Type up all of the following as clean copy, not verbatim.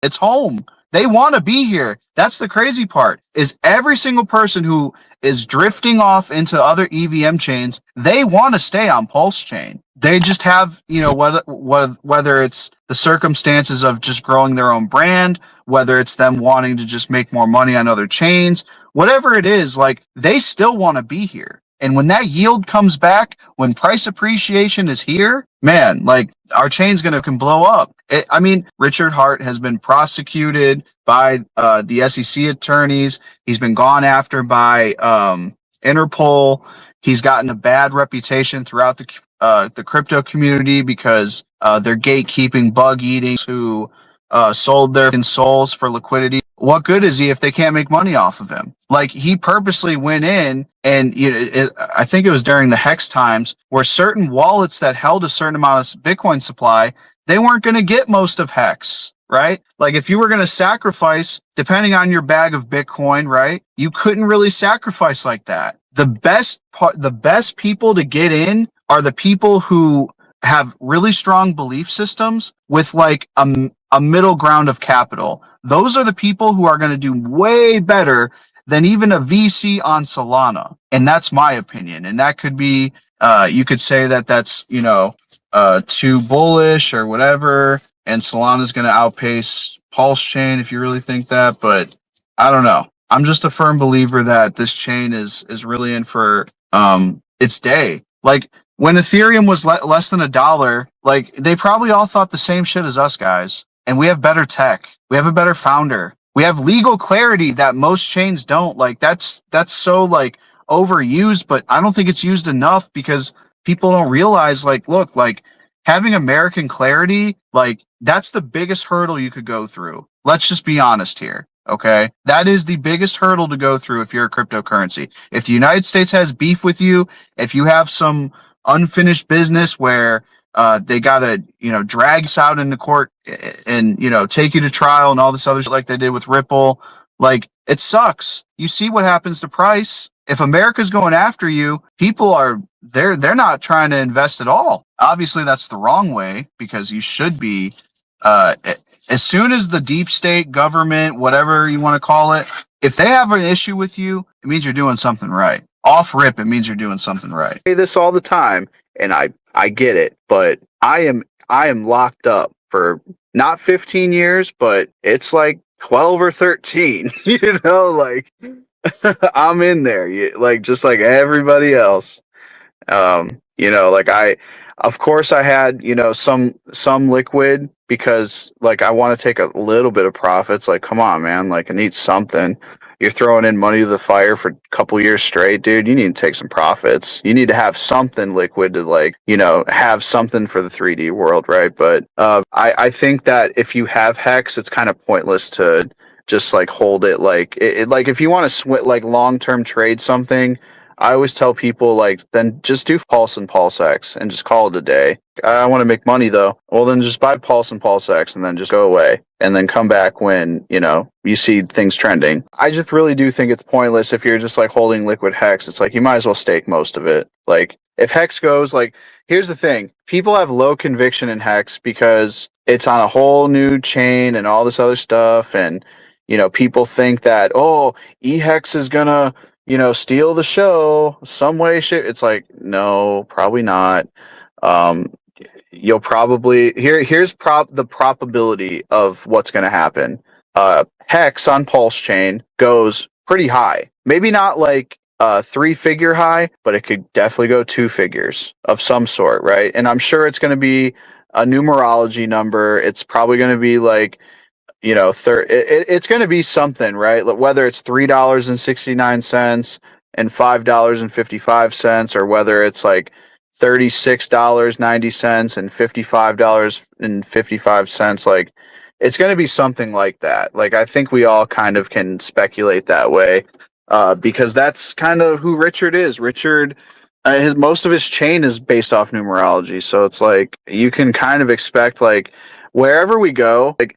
It's home. They want to be here. That's the crazy part, is every single person who is drifting off into other EVM chains, they want to stay on PulseChain. They just have, whether it's the circumstances of just growing their own brand, whether it's them wanting to just make more money on other chains, whatever it is, like, they still want to be here. And when that yield comes back, when price appreciation is here, man, like, our chain's can blow up. Richard Hart has been prosecuted by the SEC attorneys. He's been gone after by Interpol. He's gotten a bad reputation throughout the crypto community because they're gatekeeping bug eating who sold their souls for liquidity. What good is he if they can't make money off of him? Like, he purposely went in and, I think it was during the HEX times, where certain wallets that held a certain amount of Bitcoin supply, they weren't going to get most of HEX, right? Like, if you were going to sacrifice, depending on your bag of Bitcoin, right, you couldn't really sacrifice like that. The best people to get in are the people who have really strong belief systems with like a middle ground of capital. Those are the people who are going to do way better than even a VC on Solana. And that's my opinion. And that could be, you could say that that's, too bullish or whatever. And Solana's going to outpace PulseChain if you really think that. But I don't know. I'm just a firm believer that this chain is really in for its day. Like, when Ethereum was less than $1, like, they probably all thought the same shit as us guys. And we have better tech. We have a better founder. We have legal clarity that most chains don't. Like, that's so like overused, but I don't think it's used enough because people don't realize, like, look, like, having American clarity, like, that's the biggest hurdle you could go through. Let's just be honest here. Okay, that is the biggest hurdle to go through if you're a cryptocurrency. If the United States has beef with you, if you have some unfinished business where they gotta drag us out into court and take you to trial and all this other shit like they did with Ripple, like, it sucks. You see what happens to price. If America's going after you, people are they're not trying to invest at all. Obviously that's the wrong way, because you should be as soon as the deep state government, whatever you want to call it, if they have an issue with you, it means you're doing something right. Off rip, it means you're doing something right. I say this all the time, and I get it, but I am locked up for not 15 years, but it's like 12 or 13. Like, I'm in there, like, just like everybody else. Like, of course I had, some liquid because, like, I want to take a little bit of profits. Like, come on, man, like, I need something. You're throwing in money to the fire for a couple years straight, dude. You need to take some profits. You need to have something liquid to, like, have something for the 3D world, right? But I think that if you have HEX, it's kind of pointless to just, like, hold it. Like, like, if you want to like long-term trade something, I always tell people, like, then just do Pulse and PulseX and just call it a day. I want to make money though. Well, then just buy Pulse and PulseX and then just go away and then come back when, you see things trending. I just really do think it's pointless if you're just, like, holding liquid HEX. It's like, you might as well stake most of it. Like, if HEX goes, like, here's the thing. People have low conviction in HEX because it's on a whole new chain and all this other stuff. And, people think that, oh, eHEX is gonna, steal the show some way, shape. It's like, no, probably not. You'll probably here's the probability of what's going to happen. HEX on PulseChain goes pretty high. Maybe not like 3-figure high, but it could definitely go 2 figures of some sort, right? And I'm sure it's going to be a numerology number. It's probably going to be like, it's going to be something, right? Whether it's $3.69 and $5.55, or whether it's like $36.90 and $55.55, like, it's going to be something like that. Like, I think we all kind of can speculate that way, because that's kind of who Richard is. Richard, most of his chain is based off numerology, so it's like you can kind of expect, like, wherever we go, like,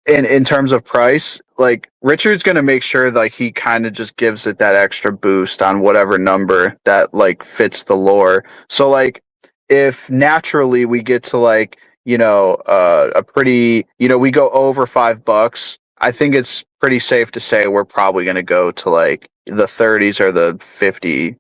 in terms of price, like, Richard's going to make sure, like, he kind of just gives it that extra boost on whatever number that, like, fits the lore. So, like, if naturally we get to, like, a pretty, we go over $5. I think it's pretty safe to say we're probably going to go to like the 30s or the $50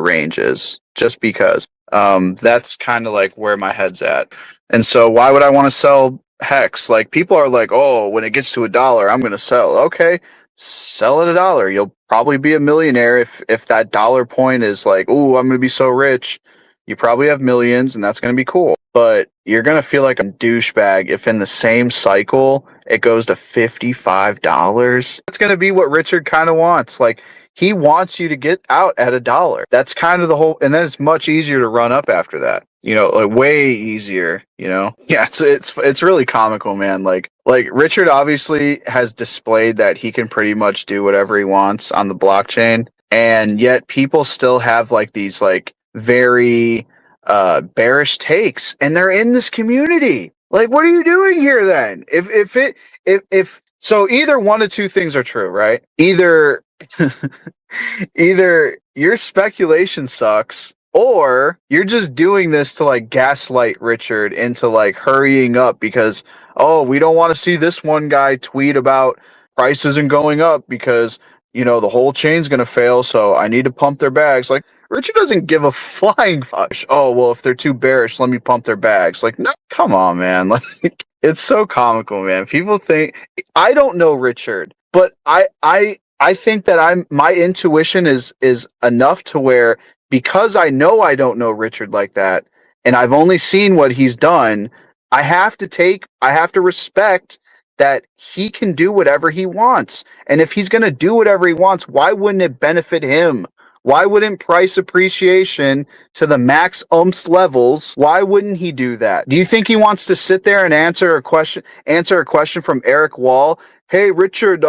ranges, just because that's kind of like where my head's at. And so why would I want to sell Hex? Like, people are like, oh, when it gets to $1, I'm going to sell. Okay, sell at $1. You'll probably be a millionaire if that dollar point is like, oh, I'm going to be so rich. You probably have millions, and that's going to be cool. But you're going to feel like a douchebag if in the same cycle it goes to $55. That's going to be what Richard kind of wants. Like, he wants you to get out at $1. That's kind of the whole, and then it's much easier to run up after that. Like way easier. Yeah, it's really comical, man. Like Richard obviously has displayed that he can pretty much do whatever he wants on the blockchain, and yet people still have like these like very bearish takes, and they're in this community. Like, what are you doing here then? If so, either one of two things are true, right? Either your speculation sucks, or you're just doing this to like gaslight Richard into like hurrying up because, oh, we don't want to see this one guy tweet about price isn't going up because the whole chain's gonna fail, so I need to pump their bags. Like, Richard doesn't give a flying fuck. Oh, well, if they're too bearish, let me pump their bags. Like, no, come on, man. Like, it's so comical, man. People think, I don't know Richard, but I think that my intuition is enough to where, because I know I don't know Richard like that, and I've only seen what he's done, I have to respect that he can do whatever he wants. And if he's going to do whatever he wants, why wouldn't it benefit him? Why wouldn't price appreciation to the max levels? Why wouldn't he do that? Do you think he wants to sit there and answer a question from Eric Wall? Hey, Richard,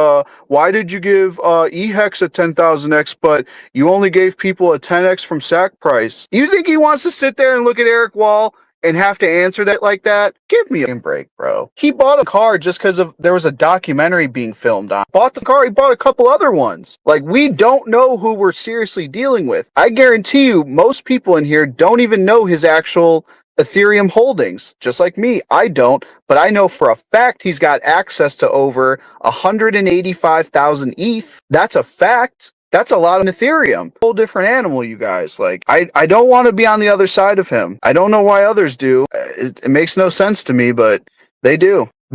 why did you give EHEX a 10,000x, but you only gave people a 10x from SAC price? You think he wants to sit there and look at Eric Wall and have to answer that like that? Give me a break, bro. He bought a car just because there was a documentary being filmed on. Bought the car, he bought a couple other ones. Like, we don't know who we're seriously dealing with. I guarantee you, most people in here don't even know his actual Ethereum holdings. Just like me, I don't, but I know for a fact he's got access to over 185,000 ETH. That's a fact. That's a lot of Ethereum. Whole different animal, you guys. Like, I don't want to be on the other side of him. I don't know why others do. It makes no sense to me, but they do.